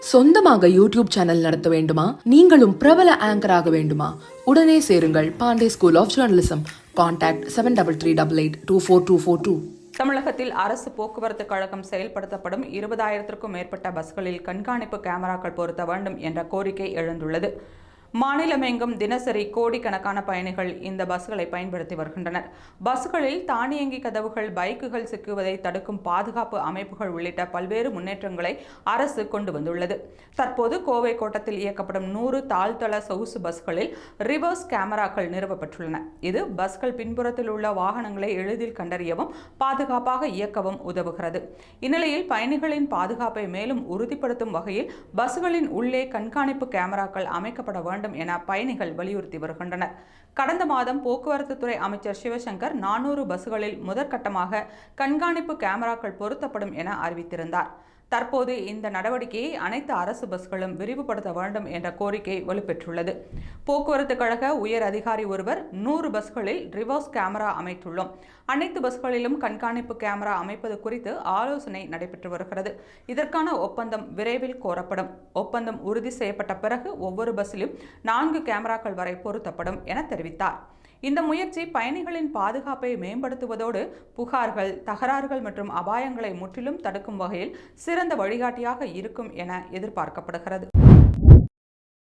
சொந்தமாக YouTube channel நடத்த வேண்டுமா? நீங்களும் பிரபல ஆங்கர் ஆக வேண்டுமா? உடனே சேருங்கள் Pandey school of journalism. Contact 7388824242. தமிழகத்தில் அரசு போக்குவரத்து கழகம் செயல்படுத்தப்படும் 20,000க்கும் மேற்பட்ட பஸ்களில் கண்காணிப்பு கேமராக்கள் பொருத்த வேண்டும் என்ற கோரிக்கை எழுந்துள்ளது. மாநிலமெங்கும் தினசரி கோடிக்கணக்கான பயணிகள் இந்த பஸ்களை பயன்படுத்தி வருகின்றனர். பஸ்களில் தானியங்கி கதவுகள், பைக்குகள் சிக்குவதை தடுக்கும் பாதுகாப்பு அமைப்புகள் உள்ளிட்ட பல்வேறு முன்னேற்றங்களை அரசு கொண்டு வந்துள்ளது. தற்போது கோவை கோட்டத்தில் இயக்கப்படும் 100 தாழ்தள சொகுசு பஸ்களில் ரிவர்ஸ் கேமராக்கள் நிறுவப்பட்டுள்ளன. இது பஸ்கள் பின்புறத்தில் உள்ள வாகனங்களை எளிதில் கண்டறியவும் பாதுகாப்பாக இயக்கவும் உதவுகிறது. இந்நிலையில் பயணிகளின் பாதுகாப்பை மேலும் உறுதிப்படுத்தும் வகையில் பஸ்களின் உள்ளே கண்காணிப்பு கேமராக்கள் அமைக்கப்பட வேண்டும் என பயணிகள் வலியுறுத்தி வருகின்றனர். கடந்த மாதம் போக்குவரத்து துறை அமைச்சர் சிவசங்கர் 400 பஸ்களில் முதற்கட்டமாக கண்காணிப்பு கேமராக்கள் பொருத்தப்படும் என அறிவித்திருந்தார். தற்போது இந்த நடவடிக்கையை அனைத்து அரசு பஸ்களும் விரிவுபடுத்த வேண்டும் என்ற கோரிக்கை வலுப்பெற்றுள்ளது. போக்குவரத்து கழக உயர் அதிகாரி ஒருவர் 100 பஸ்களில் ரிவர்ஸ் கேமரா அமைத்துள்ளோம், அனைத்து பஸ்களிலும் கண்காணிப்பு கேமரா அமைப்பது குறித்து ஆலோசனை நடைபெற்று வருகிறது. இதற்கான ஒப்பந்தம் விரைவில் கோரப்படும். ஒப்பந்தம் உறுதி செய்யப்பட்ட பிறகு ஒவ்வொரு பஸ்ஸிலும் 4 கேமராக்கள் வரை பொருத்தப்படும் என தெரிவித்தார். இந்த முயற்சி பயணிகளின் பாதுகாப்பை மேம்படுத்துவதோடு புகார்கள், தகராறுகள் மற்றும் அபாயங்களை முற்றிலும் தடுக்கும் வகையில் சிறந்த வழிகாட்டியாக இருக்கும் என எதிர்பார்க்கப்படுகிறது.